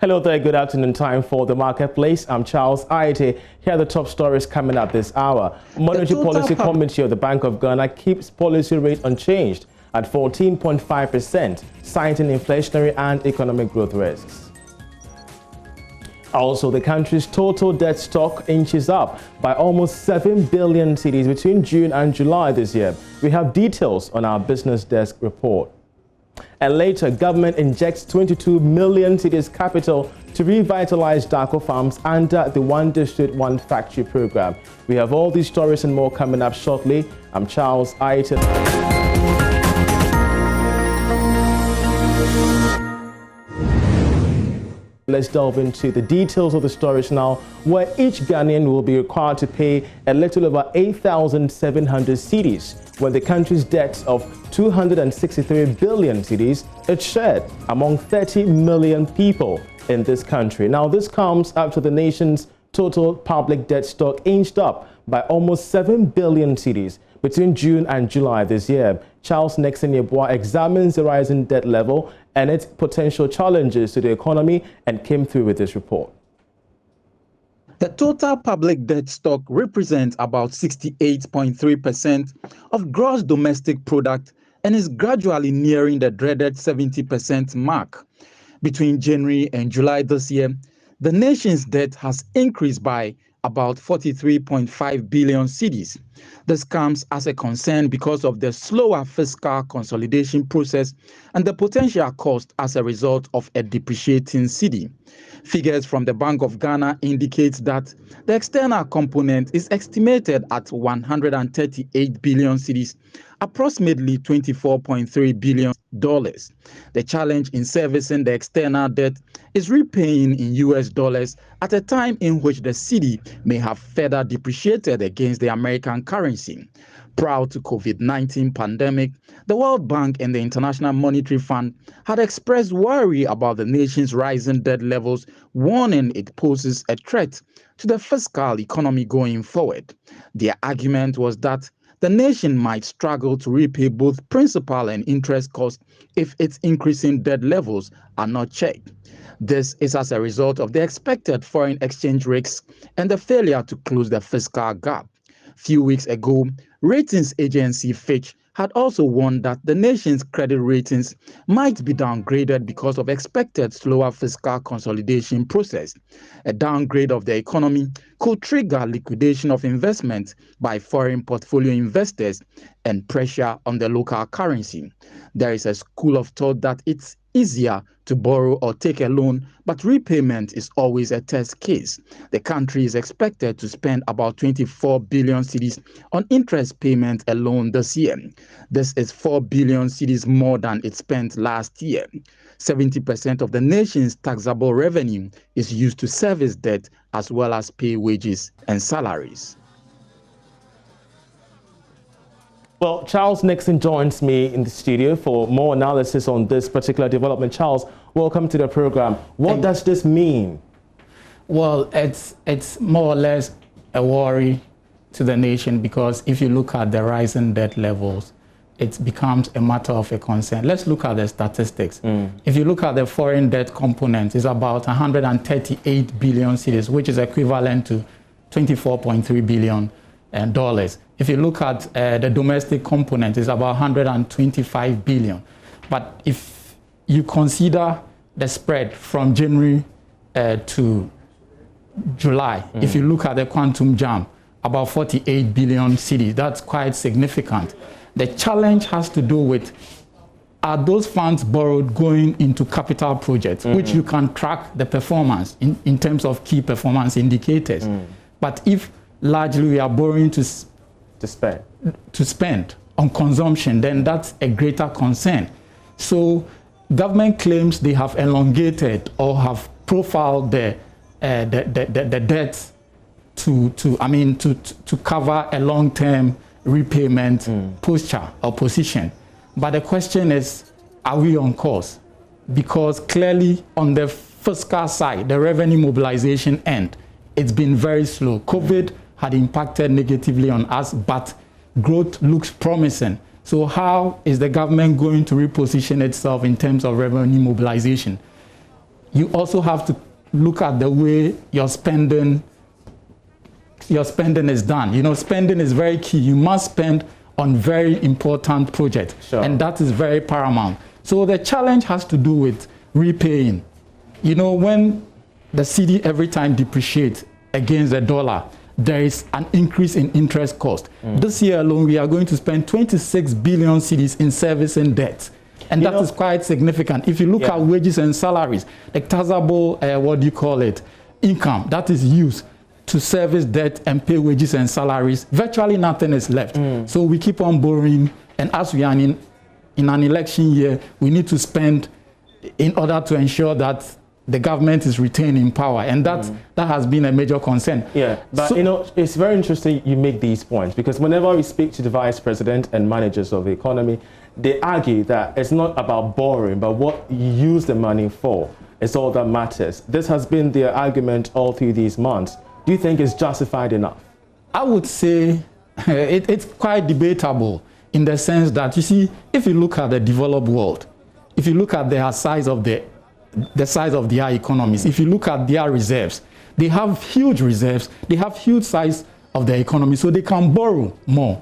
Hello there, good afternoon. Time for the marketplace. I'm Charles Aite. Here are the top stories coming up this hour. Monetary Policy Committee of the Bank of Ghana keeps policy rate unchanged at 14.5%, citing inflationary and economic growth risks. Also, the country's total debt stock inches up by almost 7 billion cedis between June and July this year. We have details on our business desk report. And later, government injects 22 million cedis capital to revitalize Dako farms under the One District, One Factory program. We have all these stories and more coming up shortly. I'm Charles Aite. Let's delve into the details of the stories now, where each Ghanaian will be required to pay a little over 8,700 cedis when the country's debt of 263 billion cedis is shared among 30 million people in this country. Now, this comes after the nation's total public debt stock inched up by almost 7 billion cedis between June and July this year. Charles Nixon examines the rising debt level and its potential challenges to the economy and came through with this report. The total public debt stock represents about 68.3% of gross domestic product and is gradually nearing the dreaded 70% mark. Between January and July this year, the nation's debt has increased by about 43.5 billion cedis. This comes as a concern because of the slower fiscal consolidation process and the potential cost as a result of a depreciating cedi. Figures from the Bank of Ghana indicate that the external component is estimated at 138 billion cedis, approximately $24.3 billion. The challenge in servicing the external debt is repaying in US dollars at a time in which the cedi may have further depreciated against the American currency. Prior to COVID-19 pandemic, the World Bank and the International Monetary Fund had expressed worry about the nation's rising debt levels, warning it poses a threat to the fiscal economy going forward. Their argument was that the nation might struggle to repay both principal and interest costs if its increasing debt levels are not checked. This is as a result of the expected foreign exchange risks and the failure to close the fiscal gap. Few weeks ago, ratings agency Fitch had also warned that the nation's credit ratings might be downgraded because of expected slower fiscal consolidation process. A downgrade of the economy could trigger liquidation of investments by foreign portfolio investors and pressure on the local currency. There is a school of thought that it's easier to borrow or take a loan, but repayment is always a test case. The country is expected to spend about 24 billion cedis on interest payment alone this year. This is 4 billion cedis more than it spent last year. 70% of the nation's taxable revenue is used to service debt as well as pay wages and salaries. Well, Charles Nixon joins me in the studio for more analysis on this particular development. Charles, welcome to the program. What does this mean? Well, it's more or less a worry to the nation because if you look at the rising debt levels, it becomes a matter of a concern. Let's look at the statistics. If you look at the foreign debt component, it's about 138 billion cedis, which is equivalent to $24.3 billion. If you look at the domestic component, it's about 125 billion. But if you consider the spread from January to July, if you look at the quantum jump, about 48 billion cedis, that's quite significant. The challenge has to do with, are those funds borrowed going into capital projects, which you can track the performance in terms of key performance indicators. But if largely we are borrowing to spend on consumption, then that's a greater concern. So government claims they have elongated or have profiled the debt to cover a long-term repayment posture or position. But the question is, are we on course? Because clearly on the fiscal side, the revenue mobilization end, it's been very slow. COVID had impacted negatively on us, but growth looks promising. So how is the government going to reposition itself in terms of revenue mobilization? you also have to look at the way your spending is done. You know, spending is very key. You must spend on very important projects, sure. And that is very paramount. So the challenge has to do with repaying. You know, when the cedi every time depreciates against the dollar, there is an increase in interest cost. This year alone, we are going to spend 26 billion cedis in servicing debt. And that is quite significant. If you look at wages and salaries, the taxable, income that is used to service debt and pay wages and salaries, virtually nothing is left. So we keep on borrowing, and as we are in an election year, we need to spend in order to ensure that the government is retaining power, and that has been a major concern. Yeah, but so, you know, it's very interesting you make these points, because whenever we speak to the vice president and managers of the economy, they argue that it's not about borrowing, but what you use the money for is all that matters. This has been their argument all through these months. Do you think it's justified enough? I would say it's quite debatable, in the sense that, you see, if you look at the developed world, if you look at the size of their economies, if you look at their reserves, they have huge reserves, they have huge size of their economy, so they can borrow more.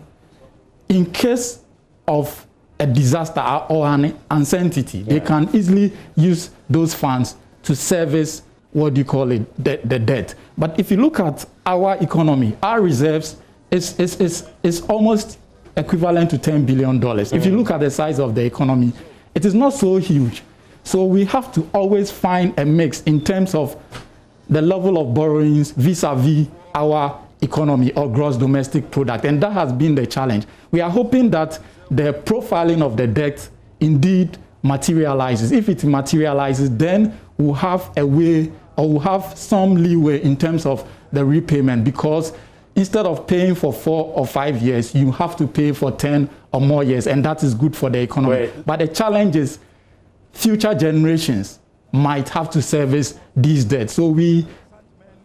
In case of a disaster or an uncertainty, they can easily use those funds to service the debt. But if you look at our economy, our reserves is almost equivalent to $10 billion. If you look at the size of the economy, it is not so huge. So we have to always find a mix in terms of the level of borrowings vis-a-vis our economy or gross domestic product. And that has been the challenge. We are hoping that the profiling of the debt indeed materializes. If it materializes, then we'll have a way, or we'll have some leeway in terms of the repayment, because instead of paying for 4 or 5 years, you have to pay for 10 or more years, and that is good for the economy. Wait. But the challenge is future generations might have to service these debts. So we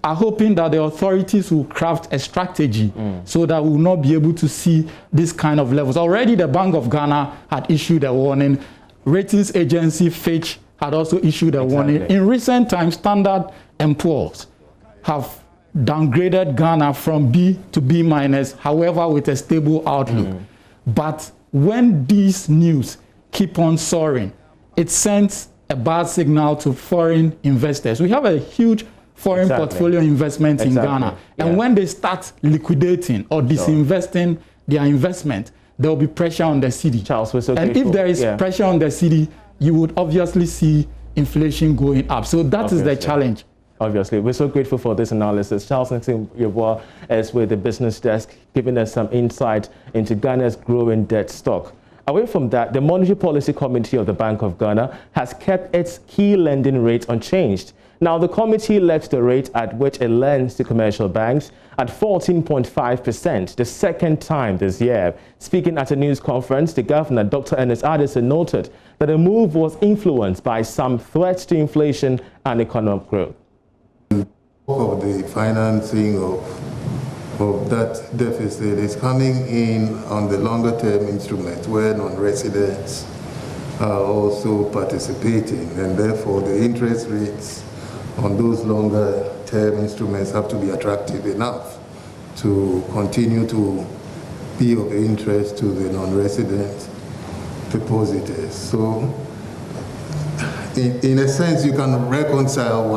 are hoping that the authorities will craft a strategy so that we will not be able to see this kind of levels. Already the Bank of Ghana had issued a warning. Ratings agency Fitch had also issued a warning. In recent times, Standard & Poor's have downgraded Ghana from B to B-, however, with a stable outlook. But when these news keep on soaring, it sends a bad signal to foreign investors. We have a huge foreign portfolio investment in Ghana. And when they start liquidating or disinvesting their investment, there will be pressure on the cedi. Charles, we're so and grateful. if there is pressure on the cedi, you would obviously see inflation going up. So that is the challenge. Obviously, we're so grateful for this analysis. Charles Nixon is with the business desk, giving us some insight into Ghana's growing debt stock. Away from that, the Monetary Policy Committee of the Bank of Ghana has kept its key lending rate unchanged. Now, the committee left the rate at which it lends to commercial banks at 14.5%, the second time this year. Speaking at a news conference, the governor, Dr. Ernest Addison, noted that the move was influenced by some threats to inflation and economic growth. Of the financing of that deficit is coming in on the longer term instruments where non-residents are also participating, and therefore the interest rates on those longer term instruments have to be attractive enough to continue to be of interest to the non-resident depositors. So in a sense, you can reconcile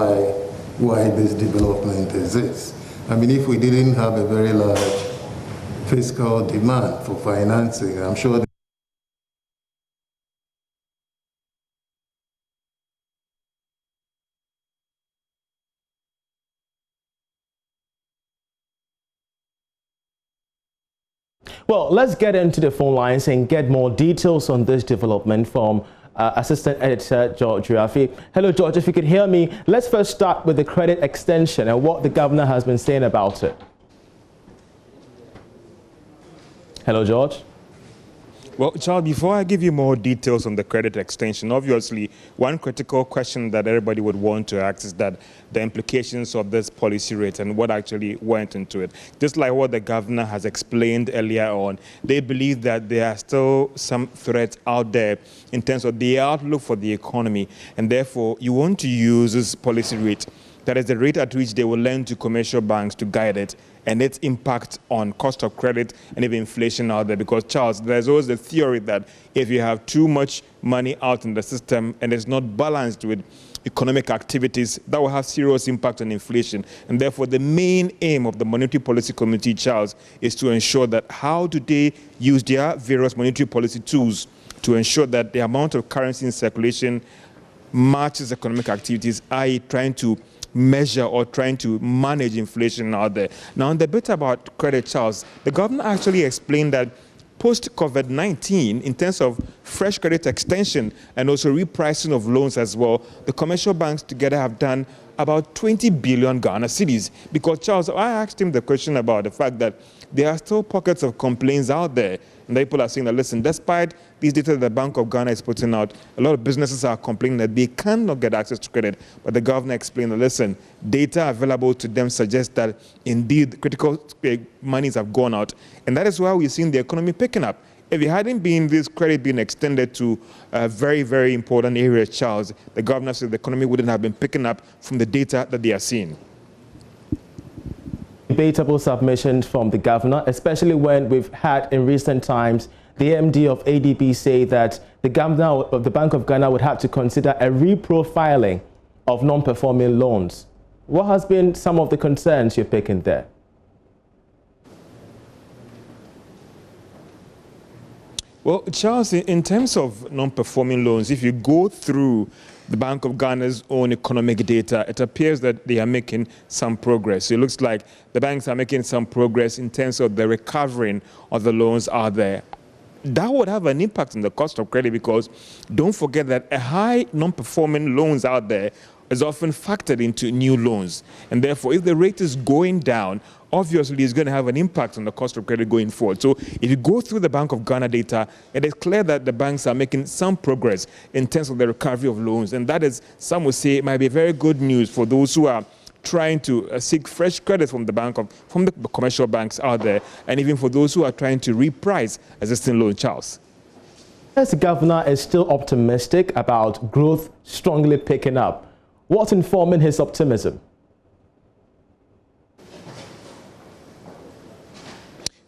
why this development exists. I mean, if we didn't have a very large fiscal demand for financing, I'm sure Well, let's get into the phone lines and get more details on this development from Assistant Editor George Gerafi. Hello, George, if you could hear me. Let's first start with the credit extension and what the governor has been saying about it. Hello, George. Well, Charles, before I give you more details on the credit extension, obviously, one critical question that everybody would want to ask is that the implications of this policy rate and what actually went into it. Just like what the governor has explained earlier on, they believe that there are still some threats out there in terms of the outlook for the economy, and therefore you want to use this policy rate, that is the rate at which they will lend to commercial banks, to guide it, and its impact on cost of credit and even inflation out there. Because, Charles, there's always the theory that if you have too much money out in the system and it's not balanced with economic activities, that will have serious impact on inflation. And therefore, the main aim of the Monetary Policy Committee, Charles, is to ensure that how do they use their various monetary policy tools to ensure that the amount of currency in circulation matches economic activities, i.e. trying to measure or trying to manage inflation out there. Now, on the bit about credit, Charles, the governor actually explained that post-COVID-19, in terms of fresh credit extension and also repricing of loans as well, the commercial banks together have done about 20 billion Ghana cedis. Because, Charles, I asked him the question about the fact that there are still pockets of complaints out there. And people are saying that, listen, despite these data that the Bank of Ghana is putting out, a lot of businesses are complaining that they cannot get access to credit. But the governor explained that, listen, data available to them suggests that indeed critical monies have gone out. And that is why we've seen the economy picking up. If it hadn't been this credit being extended to very, very important areas, Charles, the governor said the economy wouldn't have been picking up from the data that they are seeing. Debatable submissions from the governor, especially when we've had in recent times the MD of ADB say that the governor of the Bank of Ghana would have to consider a reprofiling of non-performing loans. What has been some of the concerns you're picking there? Well, Charles, in terms of non-performing loans, if you go through the Bank of Ghana's own economic data, it appears that they are making some progress. So it looks like the banks are making some progress in terms of the recovering of the loans out there. That would have an impact on the cost of credit, because don't forget that a high non-performing loans out there is often factored into new loans. And therefore, if the rate is going down, obviously it's going to have an impact on the cost of credit going forward. So if you go through the Bank of Ghana data, it is clear that the banks are making some progress in terms of the recovery of loans. And that is, some would say, it might be very good news for those who are trying to seek fresh credit from the commercial banks out there, and even for those who are trying to reprice existing loans. Charles. Yes, the governor is still optimistic about growth strongly picking up. What's informing his optimism?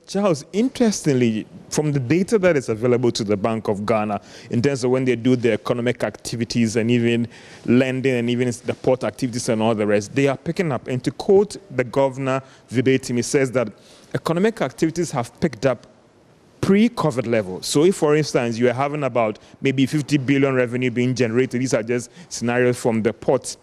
Charles, interestingly, from the data that is available to the Bank of Ghana in terms of when they do their economic activities and even lending and even the port activities and all the rest, they are picking up. And to quote the governor verbatim, he says that economic activities have picked up pre-COVID level. So if, for instance, you are having about maybe 50 billion revenue being generated, these are just scenarios from the port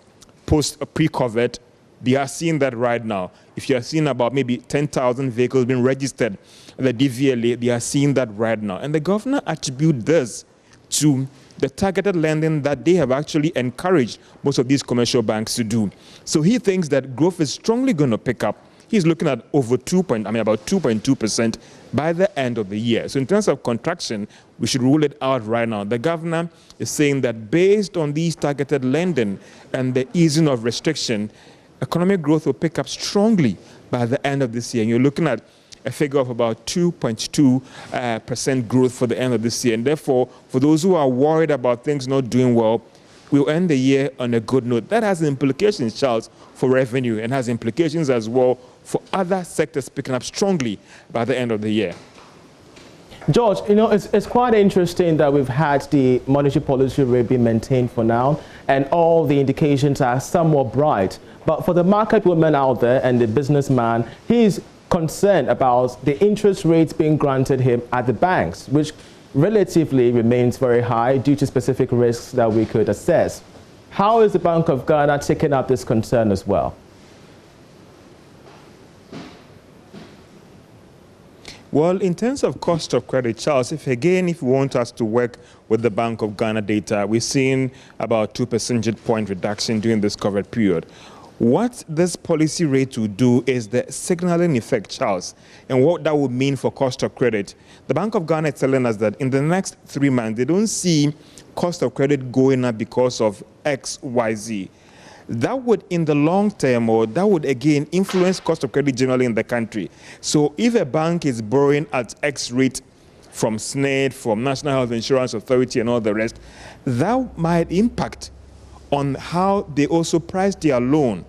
pre-COVID, they are seeing that right now. If you are seeing about maybe 10,000 vehicles being registered at the DVLA, they are seeing that right now. And the governor attributes this to the targeted lending that they have actually encouraged most of these commercial banks to do. So he thinks that growth is strongly going to pick up. He's looking at about 2.2% by the end of the year. So in terms of contraction, we should rule it out right now. The governor is saying that based on these targeted lending and the easing of restriction, economic growth will pick up strongly by the end of this year. And you're looking at a figure of about 2.2% growth for the end of this year. And therefore, for those who are worried about things not doing well, we'll end the year on a good note. That has implications, Charles, for revenue, and has implications as well for other sectors picking up strongly by the end of the year. George, you know, it's quite interesting that we've had the monetary policy rate be maintained for now, and all the indications are somewhat bright. But for the market woman out there and the businessman, he's concerned about the interest rates being granted him at the banks, which relatively remains very high due to specific risks that we could assess. How is the Bank of Ghana taking up this concern as well? Well, in terms of cost of credit, Charles, if you want us to work with the Bank of Ghana data, we're seeing about 2 percentage point reduction during this COVID period. What this policy rate will do is the signaling effect, Charles, and what that would mean for cost of credit. The Bank of Ghana is telling us that in the next 3 months, they don't see cost of credit going up because of X, Y, Z. That would, in the long term, or that would again influence cost of credit generally in the country. So if a bank is borrowing at X rate from SNED, from National Health Insurance Authority and all the rest, that might impact on how they also price their loan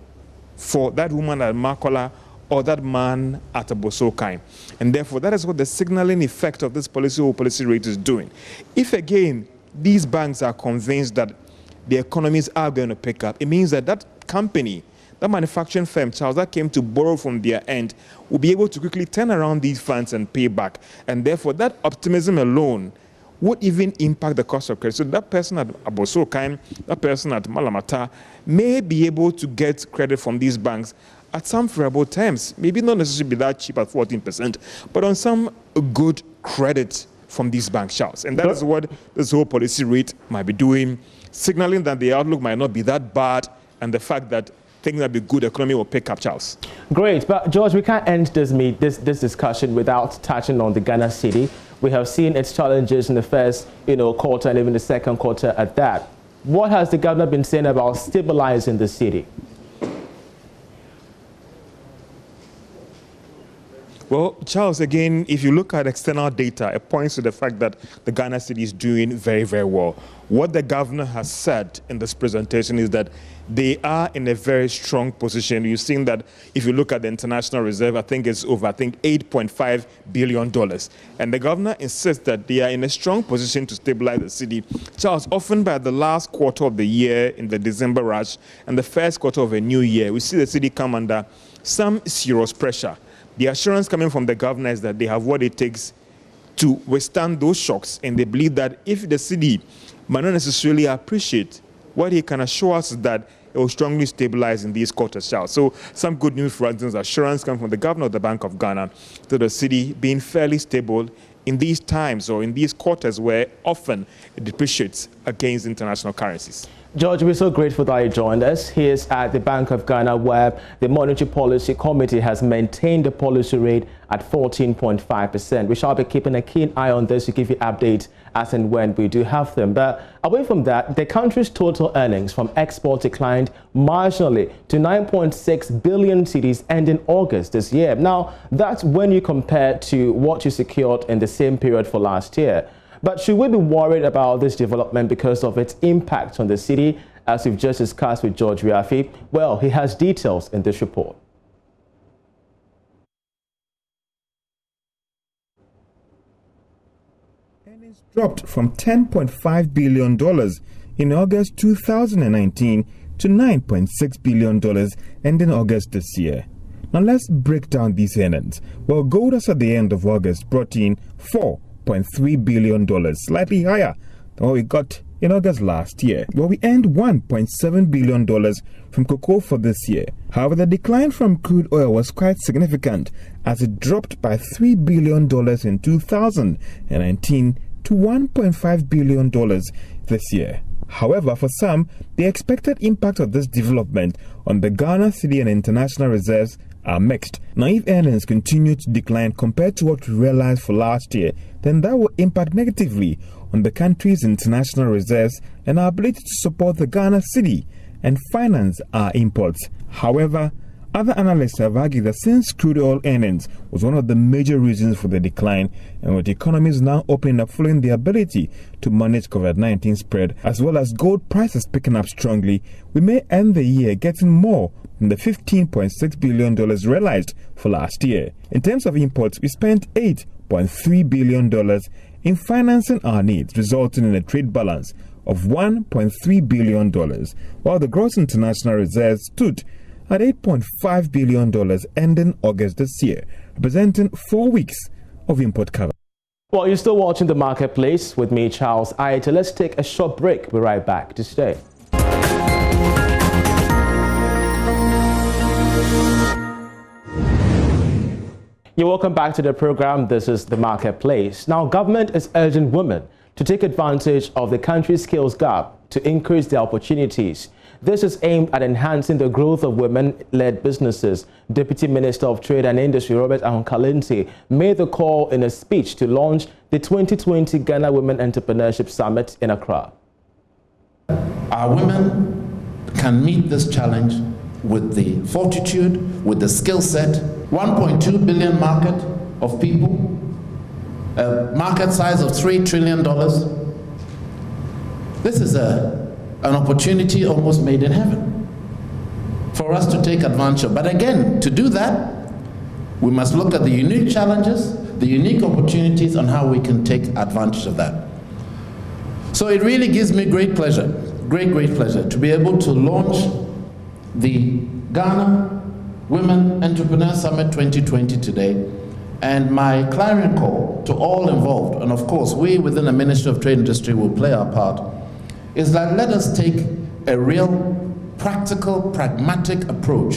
for that woman at Makola or that man at Abosokai. And therefore, that is what the signaling effect of this policy rate is doing. If, again, these banks are convinced that the economies are going to pick up, it means that that company, that manufacturing firm, Charles, that came to borrow from their end, will be able to quickly turn around these funds and pay back. And therefore, that optimism alone would even impact the cost of credit. So that person at Abosokai, that person at Malamata may be able to get credit from these banks at some favorable terms. Maybe not necessarily be that cheap at 14%, but on some good credit from these banks, Charles. And that is what this whole policy rate might be doing, signaling that the outlook might not be that bad, and the fact that things that be good economy will pick up, Charles. Great, but George, we can't end this discussion without touching on the Ghana city. We have seen its challenges in the first, quarter and even the second quarter at that. What has the governor been saying about stabilizing the city? Well, Charles, again, if you look at external data, it points to the fact that the Ghana city is doing very, very well. What the governor has said in this presentation is that they are in a very strong position. You've seen that if you look at the international reserve, I think it's over, $8.5 billion. And the governor insists that they are in a strong position to stabilize the city. Charles, often by the last quarter of the year, in the December rush, and the first quarter of a new year, we see the city come under some serious pressure. The assurance coming from the governor is that they have what it takes to withstand those shocks, and they believe that if the city might not necessarily appreciate, what he can assure us is that it will strongly stabilize in these quarters, Charles. So some good news, for instance, assurance coming from the governor of the Bank of Ghana to the city being fairly stable in these times or in these quarters where often it depreciates against international currencies. George, we're so grateful that you joined us. He is at the Bank of Ghana, where the Monetary Policy Committee has maintained the policy rate at 14.5%. We shall be keeping a keen eye on this to give you updates as and when we do have them. But away from that, the country's total earnings from exports declined marginally to 9.6 billion cedis ending August this year. Now, that's when you compare to what you secured in the same period for last year. But should we be worried about this development because of its impact on the city, as we've just discussed with George Gerafi? Well, he has details in this report. Earnings dropped from $10.5 billion in August 2019 to $9.6 billion ending August this year. Now let's break down these earnings. Well, gold as at the end of August brought in $4.3 billion, slightly higher than what we got in August last year, where we earned $1.7 billion from cocoa for this year. However, the decline from crude oil was quite significant, as it dropped by $3 billion in 2019 to $1.5 billion this year. However, for some, the expected impact of this development on the Ghana city and international reserves are mixed. Now, if earnings continue to decline compared to what we realized for last year, then that will impact negatively on the country's international reserves and our ability to support the Ghana city and finance our imports. However, other analysts have argued that since crude oil earnings was one of the major reasons for the decline, and with economies now opening up following the ability to manage COVID-19 spread, as well as gold prices picking up strongly, we may end the year getting more than the $15.6 billion realized for last year. In terms of imports, we spent $8.3 billion in financing our needs, resulting in a trade balance of $1.3 billion, while the gross international reserves stood at $8.5 billion ending August this year, representing 4 weeks of import cover. Well, you're still watching The Marketplace with me, Charles Ayete. Let's take a short break. We're right back to stay. You're welcome back to the program. This is The Marketplace. Now, government is urging women to take advantage of the country's skills gap to increase their opportunities. This is aimed at enhancing the growth of women-led businesses. Deputy Minister of Trade and Industry Robert Ahonkalinti made the call in a speech to launch the 2020 Ghana Women Entrepreneurship Summit in Accra. Our women can meet this challenge with the fortitude, with the skill set. 1.2 billion market of people, a market size of $3 trillion. This is an opportunity almost made in heaven for us to take advantage of. But again, to do that, we must look at the unique challenges, the unique opportunities, on how we can take advantage of that. So it really gives me great pleasure, great pleasure to be able to launch the Ghana Women Entrepreneur Summit 2020 today. And my clarion call to all involved, and of course we within the Ministry of Trade and Industry will play our part, is that let us take a real practical, pragmatic approach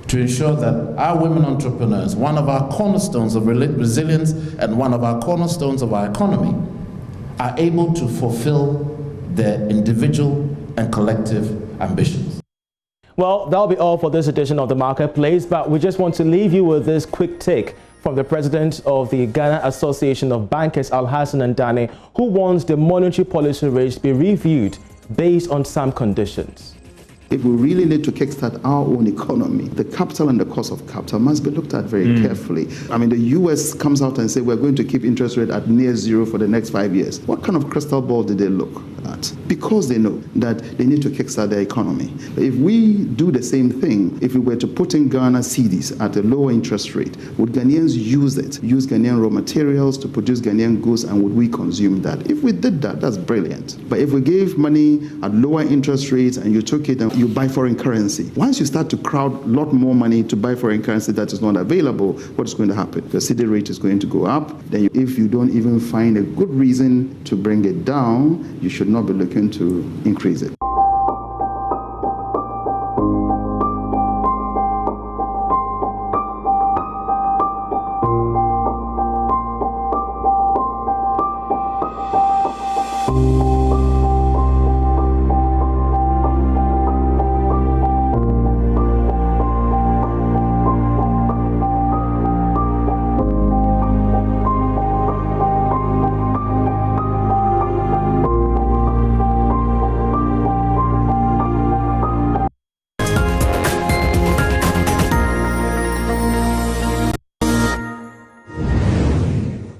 to ensure that our women entrepreneurs, one of our cornerstones of resilience and one of our cornerstones of our economy, are able to fulfill their individual and collective ambitions. Well, that'll be all for this edition of The Marketplace, but we just want to leave you with this quick take from the president of the Ghana Association of Bankers, Alhassan Andane, who wants the monetary policy rate to be reviewed based on some conditions. If we really need to kickstart our own economy, the capital and the cost of capital must be looked at very carefully. I mean, the US comes out and says we're going to keep interest rate at near zero for the next 5 years. What kind of crystal ball did they look at? Because they know that they need to kickstart their economy. If we do the same thing, if we were to put in Ghana cedis at a lower interest rate, would Ghanaians use it, use Ghanaian raw materials to produce Ghanaian goods, and would we consume that? If we did that, that's brilliant. But if we gave money at lower interest rates and you took it and you buy foreign currency, once you start to crowd a lot more money to buy foreign currency that is not available, what is going to happen? The cedi rate is going to go up. Then if you don't even find a good reason to bring it down, you should not be looking to increase it.